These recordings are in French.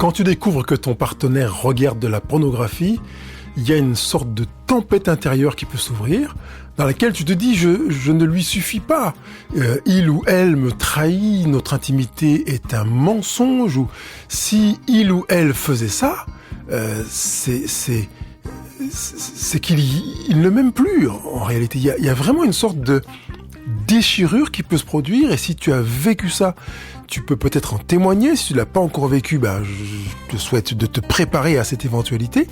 Quand tu découvres que ton partenaire regarde de la pornographie, il y a une sorte de tempête intérieure qui peut s'ouvrir, dans laquelle tu te dis je ne lui suffis pas. Il ou elle me trahit, notre intimité est un mensonge, ou si il ou elle faisait ça, c'est qu'il ne m'aime plus. En réalité, il y a vraiment une sorte de déchirure qui peut se produire, et si tu as vécu ça, tu peux peut-être en témoigner. Si tu l'as pas encore vécu, je te souhaite de te préparer à cette éventualité.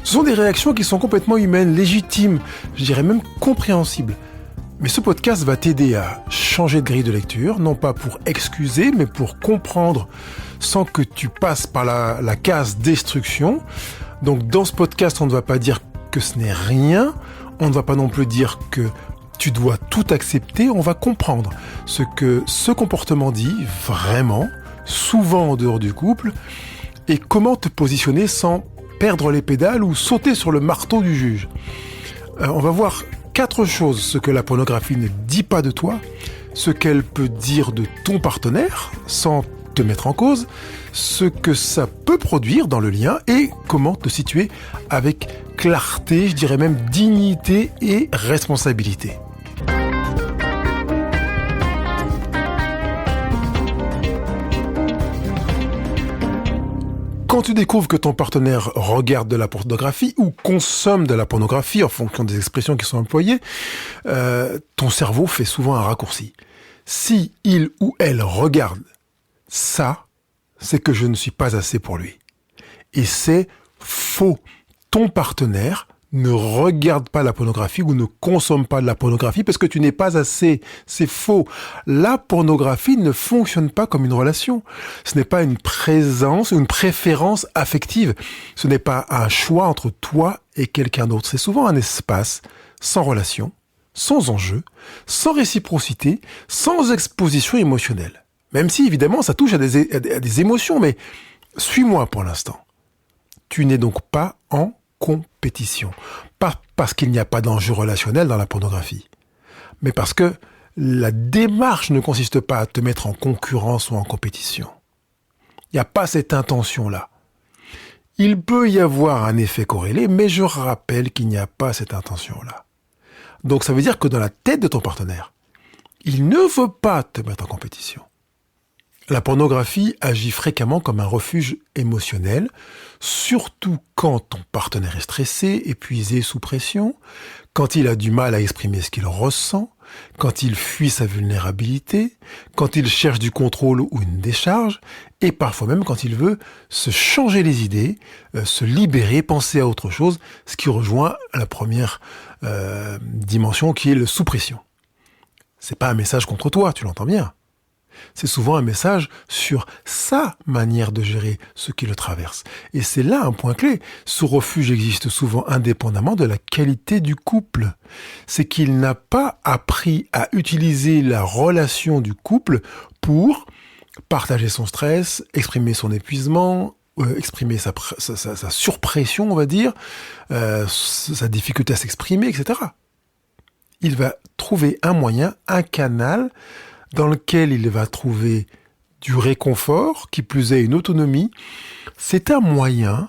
Ce sont des réactions qui sont complètement humaines, légitimes, je dirais même compréhensibles. Mais ce podcast va t'aider à changer de grille de lecture, non pas pour excuser, mais pour comprendre sans que tu passes par la case destruction. Donc dans ce podcast, on ne va pas dire que ce n'est rien, on ne va pas non plus dire que tu dois tout accepter, on va comprendre ce que ce comportement dit vraiment, souvent en dehors du couple, et comment te positionner sans perdre les pédales ou sauter sur le marteau du juge. On va voir 4 choses: ce que la pornographie ne dit pas de toi, ce qu'elle peut dire de ton partenaire sans te mettre en cause, ce que ça peut produire dans le lien et comment te situer avec clarté, je dirais même dignité et responsabilité. Quand tu découvres que ton partenaire regarde de la pornographie ou consomme de la pornographie, en fonction des expressions qui sont employées, ton cerveau fait souvent un raccourci. Si il ou elle regarde ça, c'est que je ne suis pas assez pour lui. Et c'est faux. Ton partenaire ne regarde pas la pornographie ou ne consomme pas de la pornographie parce que tu n'es pas assez. C'est faux. La pornographie ne fonctionne pas comme une relation. Ce n'est pas une présence, une préférence affective. Ce n'est pas un choix entre toi et quelqu'un d'autre. C'est souvent un espace sans relation, sans enjeu, sans réciprocité, sans exposition émotionnelle. Même si, évidemment, ça touche à des émotions, mais suis-moi pour l'instant. Tu n'es donc pas en compétition. Pas parce qu'il n'y a pas d'enjeu relationnel dans la pornographie, mais parce que la démarche ne consiste pas à te mettre en concurrence ou en compétition. Il n'y a pas cette intention-là. Il peut y avoir un effet corrélé, mais je rappelle qu'il n'y a pas cette intention-là. Donc ça veut dire que dans la tête de ton partenaire, il ne veut pas te mettre en compétition. La pornographie agit fréquemment comme un refuge émotionnel, surtout quand ton partenaire est stressé, épuisé, sous pression, quand il a du mal à exprimer ce qu'il ressent, quand il fuit sa vulnérabilité, quand il cherche du contrôle ou une décharge, et parfois même quand il veut se changer les idées, se libérer, penser à autre chose, ce qui rejoint la première dimension qui est le sous-pression. C'est pas un message contre toi, tu l'entends bien. C'est souvent un message sur sa manière de gérer ce qui le traverse. Et c'est là un point clé. Ce refuge existe souvent indépendamment de la qualité du couple. C'est qu'il n'a pas appris à utiliser la relation du couple pour partager son stress, exprimer son épuisement, exprimer sa surpression, on va dire, sa difficulté à s'exprimer, etc. Il va trouver un moyen, un canal dans lequel il va trouver du réconfort, qui plus est une autonomie. C'est un moyen,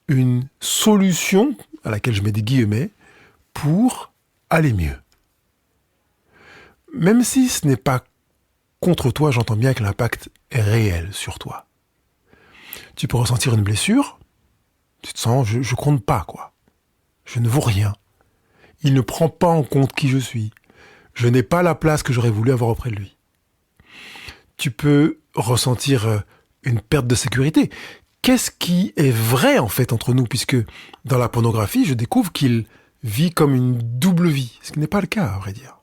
une solution, à laquelle je mets des guillemets, pour aller mieux. Même si ce n'est pas contre toi, j'entends bien que l'impact est réel sur toi. Tu peux ressentir une blessure, tu te sens, je compte pas, quoi. Je ne vaux rien. Il ne prend pas en compte qui je suis. Je n'ai pas la place que j'aurais voulu avoir auprès de lui. Tu peux ressentir une perte de sécurité. Qu'est-ce qui est vrai en fait entre nous? Puisque dans la pornographie, je découvre qu'il vit comme une double vie. Ce qui n'est pas le cas, à vrai dire.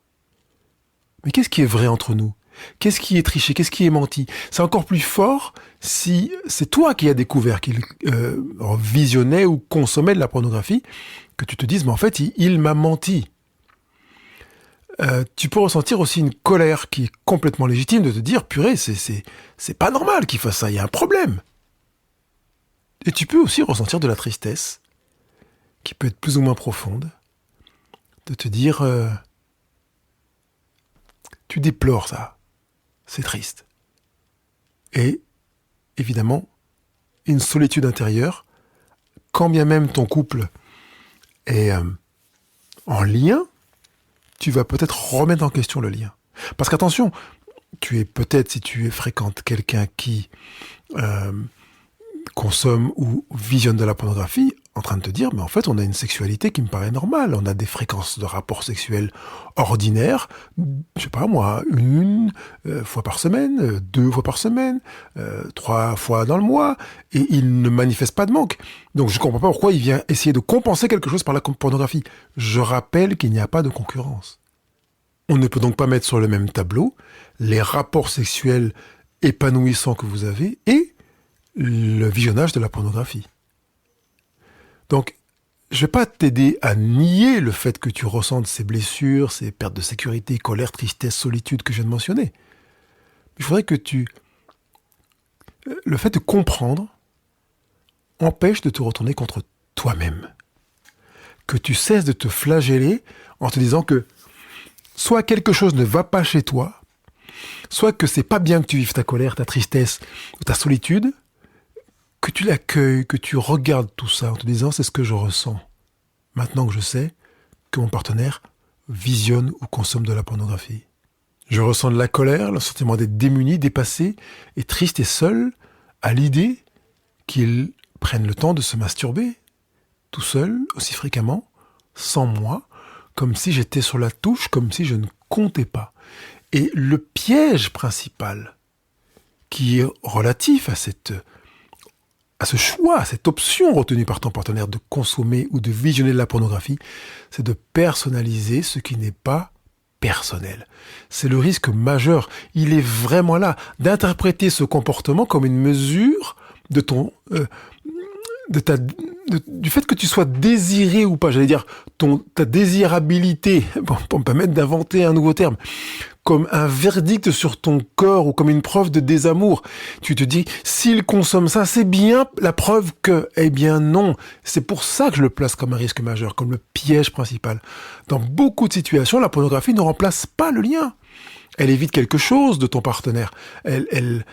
Mais qu'est-ce qui est vrai entre nous? Qu'est-ce qui est triché? Qu'est-ce qui est menti? C'est encore plus fort si c'est toi qui as découvert qu'il visionnait ou consommait de la pornographie, que tu te dises, mais en fait, il m'a menti. Tu peux ressentir aussi une colère qui est complètement légitime de te dire, purée, c'est pas normal qu'il fasse ça, il y a un problème. Et tu peux aussi ressentir de la tristesse, qui peut être plus ou moins profonde, de te dire, tu déplores ça, c'est triste. Et évidemment, une solitude intérieure, quand bien même ton couple est en lien, tu vas peut-être remettre en question le lien. Parce qu'attention, tu es peut-être, si tu fréquentes quelqu'un qui consomme ou visionne de la pornographie, en train de te dire, mais en fait, on a une sexualité qui me paraît normale. On a des fréquences de rapports sexuels ordinaires, je sais pas moi, une fois par semaine, 2 fois par semaine, 3 fois dans le mois, et il ne manifeste pas de manque. Donc je comprends pas pourquoi il vient essayer de compenser quelque chose par la pornographie. Je rappelle qu'il n'y a pas de concurrence. On ne peut donc pas mettre sur le même tableau les rapports sexuels épanouissants que vous avez et le visionnage de la pornographie. Donc, je vais pas t'aider à nier le fait que tu ressentes ces blessures, ces pertes de sécurité, colère, tristesse, solitude que je viens de mentionner. Il faudrait que le fait de comprendre empêche de te retourner contre toi-même. Que tu cesses de te flageller en te disant que soit quelque chose ne va pas chez toi, soit que c'est pas bien que tu vives ta colère, ta tristesse ou ta solitude, que tu l'accueilles, que tu regardes tout ça en te disant c'est ce que je ressens. Maintenant que je sais que mon partenaire visionne ou consomme de la pornographie. Je ressens de la colère, le sentiment d'être démuni, dépassé et triste et seul à l'idée qu'il prenne le temps de se masturber, tout seul, aussi fréquemment, sans moi, comme si j'étais sur la touche, comme si je ne comptais pas. Et le piège principal qui est relatif à ce choix, à cette option retenue par ton partenaire de consommer ou de visionner de la pornographie, c'est de personnaliser ce qui n'est pas personnel. C'est le risque majeur. Il est vraiment là d'interpréter ce comportement comme une mesure de du fait que tu sois désiré ou pas, j'allais dire ta désirabilité, pour me permettre d'inventer un nouveau terme, comme un verdict sur ton corps ou comme une preuve de désamour. Tu te dis, s'il consomme ça, c'est bien la preuve que, eh bien non. C'est pour ça que je le place comme un risque majeur, comme le piège principal. Dans beaucoup de situations, la pornographie ne remplace pas le lien. Elle évite quelque chose de ton partenaire. Il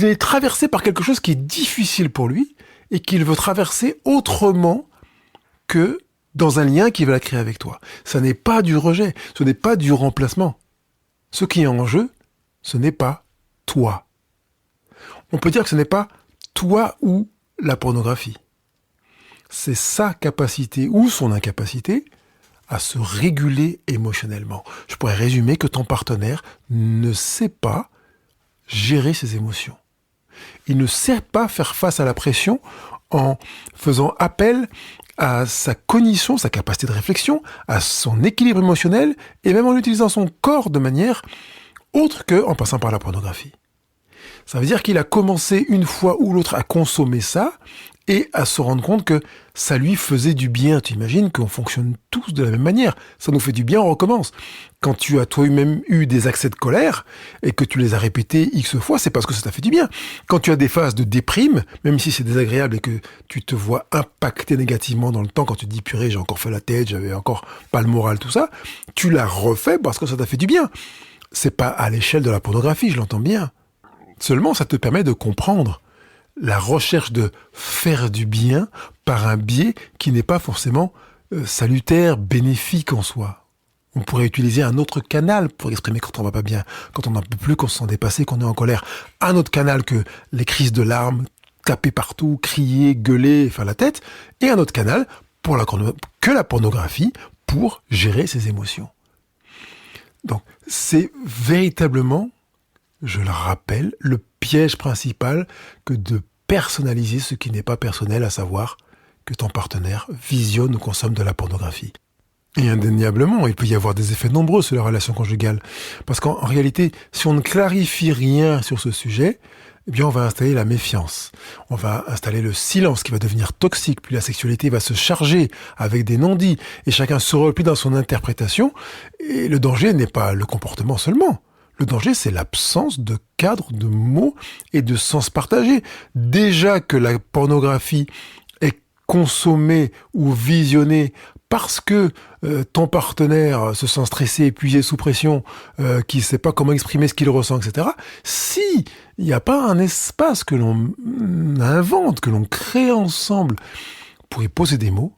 est traversé par quelque chose qui est difficile pour lui et qu'il veut traverser autrement que dans un lien qu'il va créer avec toi. Ça n'est pas du rejet, ce n'est pas du remplacement. Ce qui est en jeu, ce n'est pas toi. On peut dire que ce n'est pas toi ou la pornographie. C'est sa capacité ou son incapacité à se réguler émotionnellement. Je pourrais résumer que ton partenaire ne sait pas gérer ses émotions. Il ne sait pas faire face à la pression en faisant appel à sa cognition, sa capacité de réflexion, à son équilibre émotionnel et même en utilisant son corps de manière autre qu'en passant par la pornographie. Ça veut dire qu'il a commencé une fois ou l'autre à consommer ça et à se rendre compte que ça lui faisait du bien. Tu imagines qu'on fonctionne tous de la même manière. Ça nous fait du bien, on recommence. Quand tu as toi-même eu des accès de colère et que tu les as répétés X fois, c'est parce que ça t'a fait du bien. Quand tu as des phases de déprime, même si c'est désagréable et que tu te vois impacté négativement dans le temps, quand tu te dis purée, j'ai encore fait la tête, j'avais encore pas le moral, tout ça, tu l'as refait parce que ça t'a fait du bien. C'est pas à l'échelle de la pornographie, je l'entends bien. Seulement, ça te permet de comprendre la recherche de faire du bien par un biais qui n'est pas forcément salutaire, bénéfique en soi. On pourrait utiliser un autre canal pour exprimer quand on va pas bien, quand on n'en peut plus, qu'on se sent dépassé, qu'on est en colère. Un autre canal que les crises de larmes, taper partout, crier, gueuler, faire la tête. Et un autre canal que la pornographie pour gérer ses émotions. Donc, c'est véritablement, je le rappelle, le piège principal que de personnaliser ce qui n'est pas personnel, à savoir que ton partenaire visionne ou consomme de la pornographie. Et indéniablement, il peut y avoir des effets nombreux sur la relation conjugale. Parce qu'en réalité, si on ne clarifie rien sur ce sujet, eh bien, on va installer la méfiance. On va installer le silence qui va devenir toxique, puis la sexualité va se charger avec des non-dits, et chacun se replie dans son interprétation, et le danger n'est pas le comportement seulement. Le danger, c'est l'absence de cadre, de mots et de sens partagé. Déjà que la pornographie est consommée ou visionnée parce que ton partenaire se sent stressé, épuisé, sous pression, qu'il ne sait pas comment exprimer ce qu'il ressent, etc., si il n'y a pas un espace que l'on invente, que l'on crée ensemble pour y poser des mots,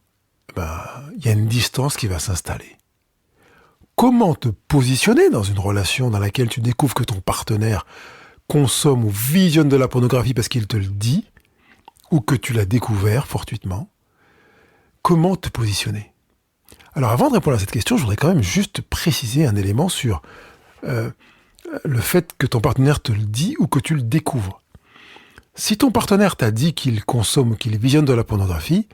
il y a une distance qui va s'installer. Comment te positionner dans une relation dans laquelle tu découvres que ton partenaire consomme ou visionne de la pornographie parce qu'il te le dit, ou que tu l'as découvert fortuitement? Comment te positionner? Alors avant de répondre à cette question, je voudrais quand même juste préciser un élément sur le fait que ton partenaire te le dit ou que tu le découvres. Si ton partenaire t'a dit qu'il consomme ou qu'il visionne de la pornographie,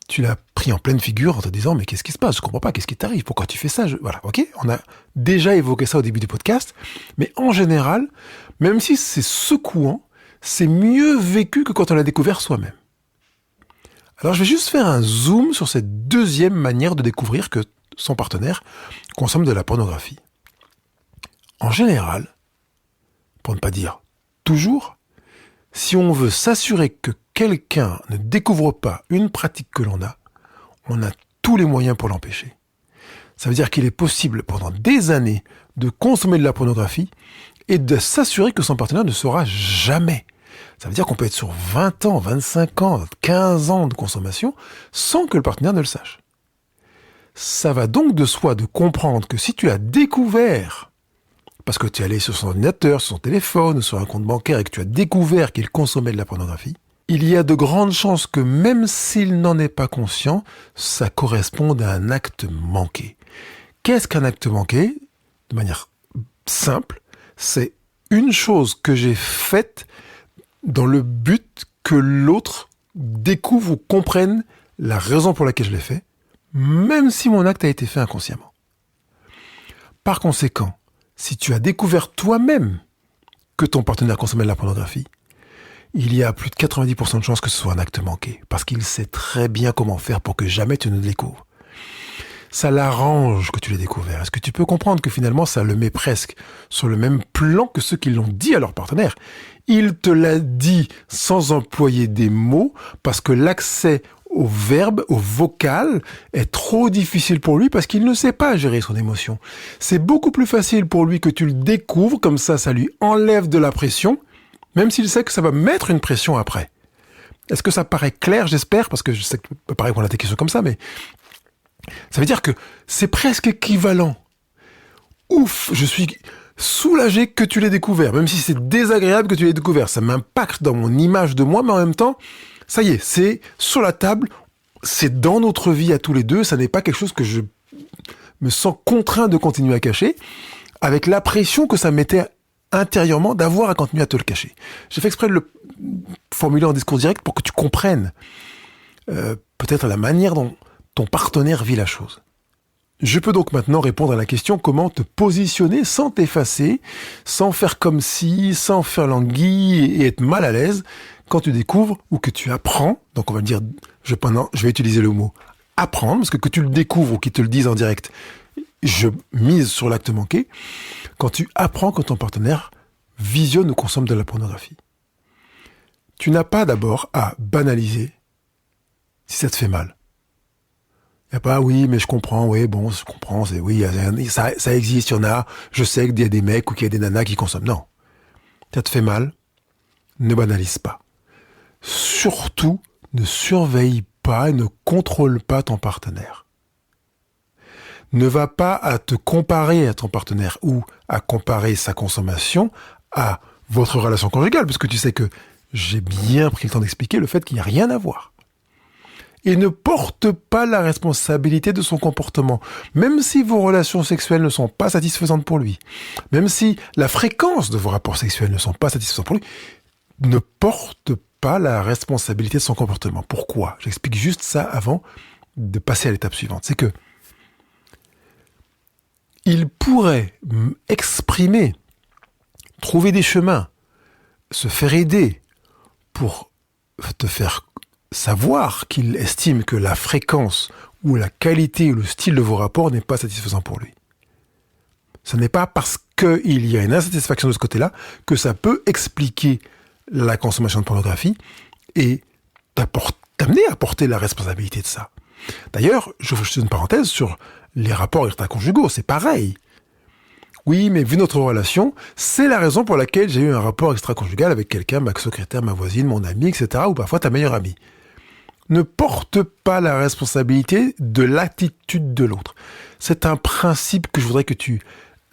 tu l'as pris en pleine figure en te disant « Mais qu'est-ce qui se passe? Je comprends pas, qu'est-ce qui t'arrive? Pourquoi tu fais ça ?» Voilà, ok? On a déjà évoqué ça au début du podcast, mais en général, même si c'est secouant, c'est mieux vécu que quand on l'a découvert soi-même. Alors je vais juste faire un zoom sur cette deuxième manière de découvrir que son partenaire consomme de la pornographie. En général, pour ne pas dire toujours, si on veut s'assurer que quelqu'un ne découvre pas une pratique que l'on a tous les moyens pour l'empêcher. Ça veut dire qu'il est possible pendant des années de consommer de la pornographie et de s'assurer que son partenaire ne saura jamais. Ça veut dire qu'on peut être sur 20 ans, 25 ans, 15 ans de consommation sans que le partenaire ne le sache. Ça va donc de soi de comprendre que si tu as découvert, parce que tu es allé sur son ordinateur, sur son téléphone, sur un compte bancaire et que tu as découvert qu'il consommait de la pornographie, il y a de grandes chances que même s'il n'en est pas conscient, ça corresponde à un acte manqué. Qu'est-ce qu'un acte manqué? De manière simple, c'est une chose que j'ai faite dans le but que l'autre découvre ou comprenne la raison pour laquelle je l'ai fait, même si mon acte a été fait inconsciemment. Par conséquent, si tu as découvert toi-même que ton partenaire consommait de la pornographie, il y a plus de 90% de chances que ce soit un acte manqué, parce qu'il sait très bien comment faire pour que jamais tu ne le découvres. Ça l'arrange que tu l'aies découvert. Est-ce que tu peux comprendre que finalement ça le met presque sur le même plan que ceux qui l'ont dit à leur partenaire? Il te l'a dit sans employer des mots, parce que l'accès au verbe, au vocal, est trop difficile pour lui parce qu'il ne sait pas gérer son émotion. C'est beaucoup plus facile pour lui que tu le découvres, comme ça lui enlève de la pression, même s'il sait que ça va mettre une pression après. Est-ce que ça paraît clair, j'espère? Parce que je sais que ça peut paraître qu'on a des questions comme ça, mais ça veut dire que c'est presque équivalent. Ouf, je suis soulagé que tu l'aies découvert, même si c'est désagréable que tu l'aies découvert. Ça m'impacte dans mon image de moi, mais en même temps, ça y est, c'est sur la table, c'est dans notre vie à tous les deux, ça n'est pas quelque chose que je me sens contraint de continuer à cacher, avec la pression que ça mettait intérieurement d'avoir à continuer à te le cacher. J'ai fait exprès de le formuler en discours direct pour que tu comprennes peut-être la manière dont ton partenaire vit la chose. Je peux donc maintenant répondre à la question comment te positionner sans t'effacer, sans faire comme si, sans faire l'anguille et être mal à l'aise quand tu découvres ou que tu apprends. Donc on va dire, je vais utiliser le mot apprendre, parce que tu le découvres ou qu'ils te le disent en direct, je mise sur l'acte manqué. Quand tu apprends que ton partenaire visionne ou consomme de la pornographie, tu n'as pas d'abord à banaliser si ça te fait mal. Il n'y a pas, oui, mais je comprends, oui, bon, je comprends, c'est, oui, ça existe, il y en a, je sais qu'il y a des mecs ou qu'il y a des nanas qui consomment. Non. Ça te fait mal, ne banalise pas. Surtout, ne surveille pas et ne contrôle pas ton partenaire. Ne va pas à te comparer à ton partenaire ou à comparer sa consommation à votre relation conjugale, parce que tu sais que j'ai bien pris le temps d'expliquer le fait qu'il n'y a rien à voir. Et ne porte pas la responsabilité de son comportement, même si vos relations sexuelles ne sont pas satisfaisantes pour lui, même si la fréquence de vos rapports sexuels ne sont pas satisfaisantes pour lui, ne porte pas la responsabilité de son comportement. Pourquoi? J'explique juste ça avant de passer à l'étape suivante. C'est que il pourrait exprimer, trouver des chemins, se faire aider pour te faire savoir qu'il estime que la fréquence ou la qualité ou le style de vos rapports n'est pas satisfaisant pour lui. Ce n'est pas parce qu'il y a une insatisfaction de ce côté-là que ça peut expliquer la consommation de pornographie et t'amener à porter la responsabilité de ça. D'ailleurs, je fais une parenthèse sur les rapports extra-conjugaux, c'est pareil. Oui, mais vu notre relation, c'est la raison pour laquelle j'ai eu un rapport extra-conjugal avec quelqu'un, ma secrétaire, ma voisine, mon ami, etc., ou parfois ta meilleure amie. Ne porte pas la responsabilité de l'attitude de l'autre. C'est un principe que je voudrais que tu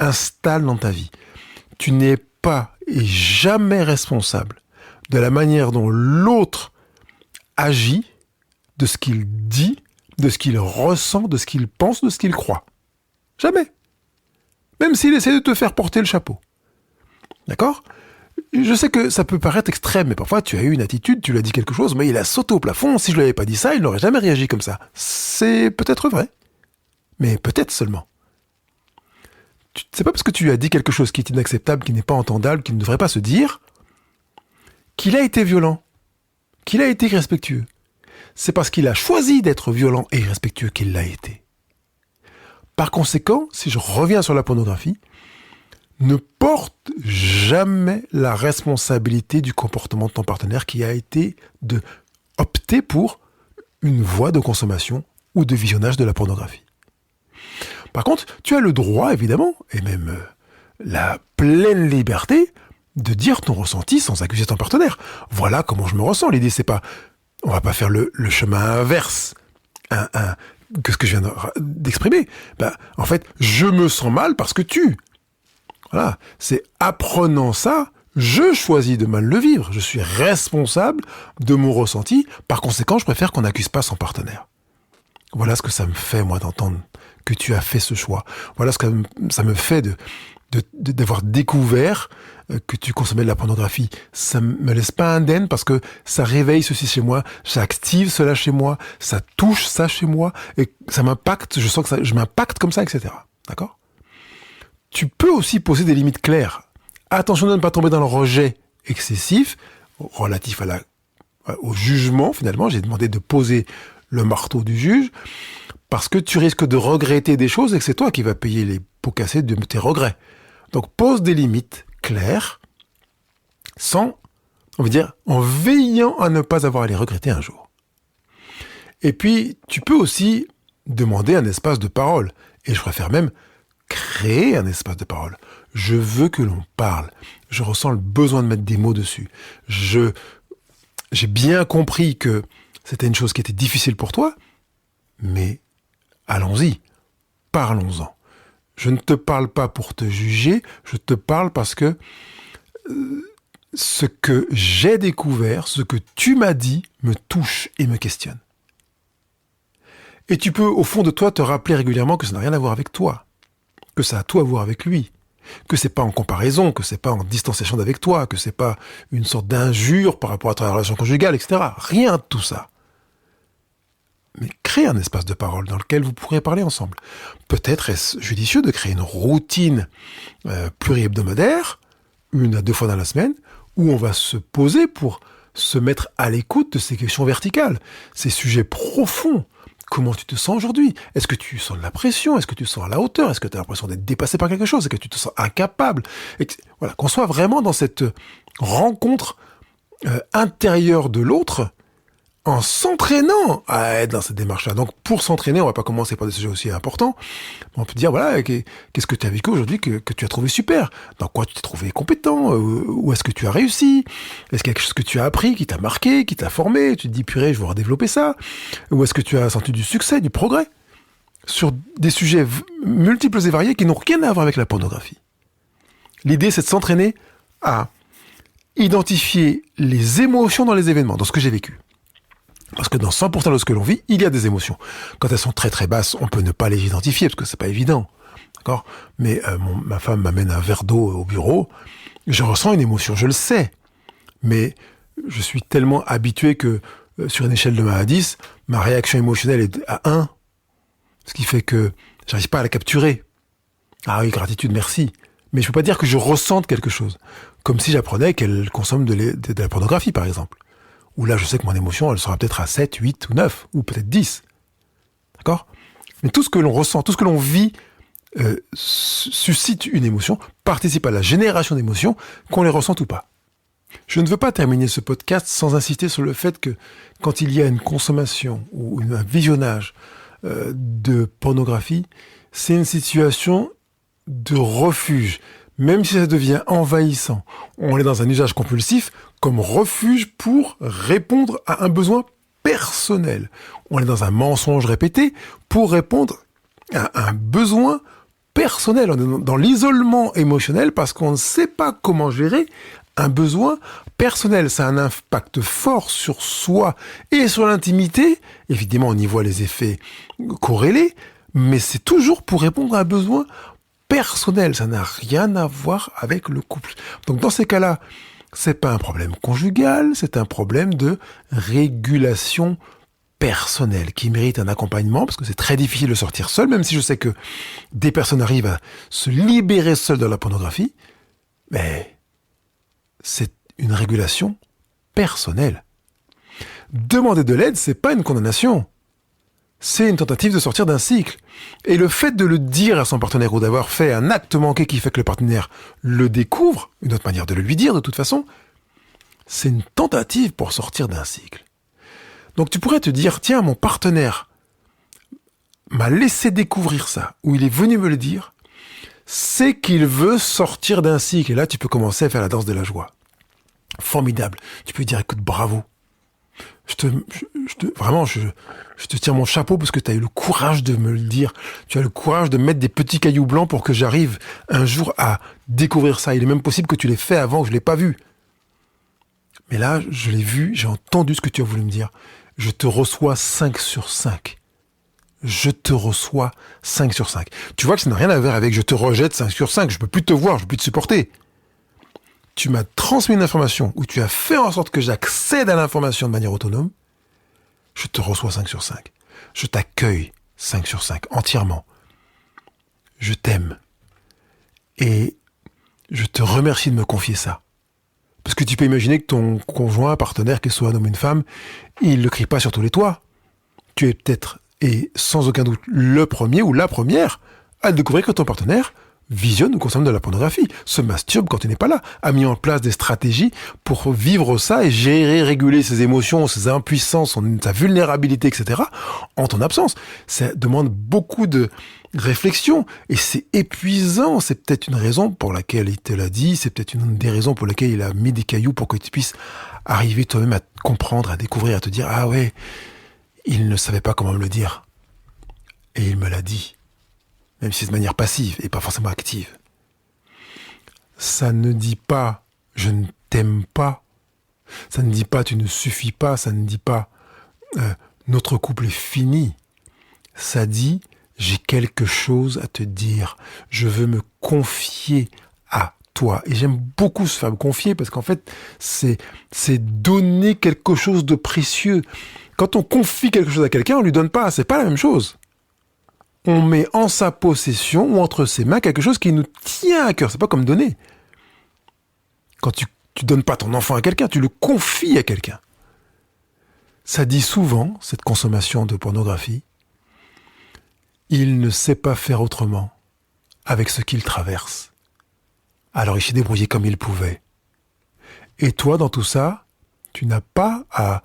installes dans ta vie. Tu n'es pas et jamais responsable de la manière dont l'autre agit, de ce qu'il dit, de ce qu'il ressent, de ce qu'il pense, de ce qu'il croit. Jamais. Même s'il essaie de te faire porter le chapeau. D'accord ? Je sais que ça peut paraître extrême, mais parfois tu as eu une attitude, tu lui as dit quelque chose, mais il a sauté au plafond. Si je lui avais pas dit ça, il n'aurait jamais réagi comme ça. C'est peut-être vrai, mais peut-être seulement. C'est pas parce que tu lui as dit quelque chose qui est inacceptable, qui n'est pas entendable, qui ne devrait pas se dire, qu'il a été violent, qu'il a été irrespectueux. C'est parce qu'il a choisi d'être violent et irrespectueux qu'il l'a été. Par conséquent, si je reviens sur la pornographie, ne porte jamais la responsabilité du comportement de ton partenaire qui a été de opter pour une voie de consommation ou de visionnage de la pornographie. Par contre, tu as le droit, évidemment, et même la pleine liberté, de dire ton ressenti sans accuser ton partenaire. Voilà comment je me ressens. L'idée, c'est pas... On va pas faire le chemin inverse que ce que je viens d'exprimer. En fait, je me sens mal parce que tu... Voilà, c'est apprenant ça, je choisis de mal le vivre. Je suis responsable de mon ressenti. Par conséquent, je préfère qu'on n'accuse pas son partenaire. Voilà ce que ça me fait, moi, d'entendre que tu as fait ce choix. Voilà ce que ça me fait d'avoir découvert que tu consommais de la pornographie. Ça me laisse pas indemne parce que ça réveille ceci chez moi, ça active cela chez moi, ça touche ça chez moi, et ça m'impacte, je sens que je m'impacte comme ça, etc. D'accord ? Tu peux aussi poser des limites claires. Attention de ne pas tomber dans le rejet excessif, relatif au jugement, finalement. J'ai demandé de poser le marteau du juge, parce que tu risques de regretter des choses et que c'est toi qui vas payer les pots cassés de tes regrets. Donc pose des limites claires, en veillant à ne pas avoir à les regretter un jour. Et puis, tu peux aussi demander un espace de parole. Et je préfère même créer un espace de parole. Je veux que l'on parle. Je ressens le besoin de mettre des mots dessus. J'ai bien compris que c'était une chose qui était difficile pour toi, mais allons-y, parlons-en. Je ne te parle pas pour te juger, je te parle parce que ce que j'ai découvert, ce que tu m'as dit, me touche et me questionne. Et tu peux, au fond de toi, te rappeler régulièrement que ça n'a rien à voir avec toi, que ça a tout à voir avec lui, que c'est pas en comparaison, que c'est pas en distanciation d'avec toi, que c'est pas une sorte d'injure par rapport à ta relation conjugale, etc. Rien de tout ça. Mais crée un espace de parole dans lequel vous pourrez parler ensemble. Peut-être est-ce judicieux de créer une routine pluri-hebdomadaire, 1 à 2 fois dans la semaine, où on va se poser pour se mettre à l'écoute de ces questions verticales, ces sujets profonds. Comment tu te sens aujourd'hui ? Est-ce que tu sens de la pression ? Est-ce que tu te sens à la hauteur ? Est-ce que tu as l'impression d'être dépassé par quelque chose ? Est-ce que tu te sens incapable ? Voilà, qu'on soit vraiment dans cette rencontre intérieure de l'autre, en s'entraînant à être dans cette démarche-là. Donc, pour s'entraîner, on va pas commencer par des sujets aussi importants. On peut dire, voilà, qu'est-ce que tu as vécu aujourd'hui que tu as trouvé super ? Dans quoi tu t'es trouvé compétent ? Où est-ce que tu as réussi ? Est-ce qu'il y a quelque chose que tu as appris, qui t'a marqué, qui t'a formé ? Tu te dis, purée, je vais redévelopper ça. Ou est-ce que tu as senti du succès, du progrès ? Sur des sujets multiples et variés qui n'ont rien à voir avec la pornographie. L'idée, c'est de s'entraîner à identifier les émotions dans les événements, dans ce que j'ai vécu. Parce que dans 100% de ce que l'on vit, il y a des émotions. Quand elles sont très très basses, on peut ne pas les identifier, parce que c'est pas évident. D'accord ? Mais ma femme m'amène un verre d'eau au bureau, je ressens une émotion, je le sais. Mais je suis tellement habitué que, sur une échelle de 1 à 10, ma réaction émotionnelle est à 1. Ce qui fait que j'arrive pas à la capturer. Ah oui, gratitude, merci. Mais je peux pas dire que je ressente quelque chose. Comme si j'apprenais qu'elle consomme de la pornographie, par exemple. Où là, je sais que mon émotion, elle sera peut-être à 7, 8 ou 9, ou peut-être 10. D'accord ? Mais tout ce que l'on ressent, tout ce que l'on vit, suscite une émotion, participe à la génération d'émotions, qu'on les ressente ou pas. Je ne veux pas terminer ce podcast sans insister sur le fait que quand il y a une consommation ou un visionnage de pornographie, c'est une situation de refuge. Même si ça devient envahissant, on est dans un usage compulsif comme refuge pour répondre à un besoin personnel. On est dans un mensonge répété pour répondre à un besoin personnel. On est dans l'isolement émotionnel parce qu'on ne sait pas comment gérer un besoin personnel. Ça a un impact fort sur soi et sur l'intimité. Évidemment, on y voit les effets corrélés, mais c'est toujours pour répondre à un besoin personnel. Ça n'a rien à voir avec le couple. Donc dans ces cas-là, c'est pas un problème conjugal, c'est un problème de régulation personnelle qui mérite un accompagnement parce que c'est très difficile de sortir seul, même si je sais que des personnes arrivent à se libérer seules de la pornographie, mais c'est une régulation personnelle. Demander de l'aide, c'est pas une condamnation. C'est une tentative de sortir d'un cycle. Et le fait de le dire à son partenaire ou d'avoir fait un acte manqué qui fait que le partenaire le découvre, une autre manière de le lui dire de toute façon, c'est une tentative pour sortir d'un cycle. Donc tu pourrais te dire, tiens, mon partenaire m'a laissé découvrir ça, ou il est venu me le dire, c'est qu'il veut sortir d'un cycle. Et là, tu peux commencer à faire la danse de la joie. Formidable. Tu peux dire, écoute, bravo. Je te tire mon chapeau parce que tu as eu le courage de me le dire. Tu as le courage de mettre des petits cailloux blancs pour que j'arrive un jour à découvrir ça. Il est même possible que tu l'aies fait avant, que je l'ai pas vu. Mais là, je l'ai vu, j'ai entendu ce que tu as voulu me dire. Je te reçois 5 sur 5. Je te reçois 5 sur 5. Tu vois que ça n'a rien à voir avec je te rejette 5 sur 5. Je peux plus te voir, je peux plus te supporter. Tu m'as transmis une information ou tu as fait en sorte que j'accède à l'information de manière autonome, je te reçois 5 sur 5. Je t'accueille 5 sur 5, entièrement. Je t'aime. Et je te remercie de me confier ça. Parce que tu peux imaginer que ton conjoint, partenaire, qu'il soit un homme ou une femme, il ne le crie pas sur tous les toits. Tu es peut-être, et sans aucun doute, le premier ou la première à découvrir que ton partenaire visionne ou consomme de la pornographie, se masturbe quand tu n'es pas là, a mis en place des stratégies pour vivre ça et gérer, réguler ses émotions, ses impuissances, sa vulnérabilité, etc. en ton absence. Ça demande beaucoup de réflexion et c'est épuisant. C'est peut-être une raison pour laquelle il te l'a dit, c'est peut-être une des raisons pour lesquelles il a mis des cailloux pour que tu puisses arriver toi-même à comprendre, à découvrir, à te dire « Ah ouais, il ne savait pas comment me le dire. Et il me l'a dit. » Même si c'est de manière passive et pas forcément active. Ça ne dit pas « je ne t'aime pas », ça ne dit pas « tu ne suffis pas », ça ne dit pas « notre couple est fini ». Ça dit « j'ai quelque chose à te dire, je veux me confier à toi ». Et j'aime beaucoup se faire me confier parce qu'en fait, c'est donner quelque chose de précieux. Quand on confie quelque chose à quelqu'un, on lui donne pas, c'est pas la même chose. On met en sa possession ou entre ses mains quelque chose qui nous tient à cœur. C'est pas comme donner. Quand tu donnes pas ton enfant à quelqu'un, tu le confies à quelqu'un. Ça dit souvent, cette consommation de pornographie, il ne sait pas faire autrement avec ce qu'il traverse. Alors il s'est débrouillé comme il pouvait. Et toi, dans tout ça, tu n'as pas à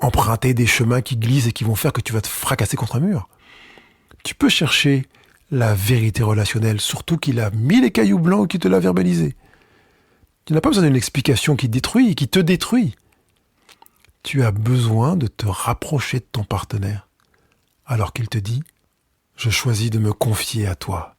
emprunter des chemins qui glissent et qui vont faire que tu vas te fracasser contre un mur. Tu peux chercher la vérité relationnelle, surtout qu'il a mis les cailloux blancs ou qu'il te l'a verbalisé. Tu n'as pas besoin d'une explication qui détruit, qui te détruit. Tu as besoin de te rapprocher de ton partenaire, alors qu'il te dit « Je choisis de me confier à toi ».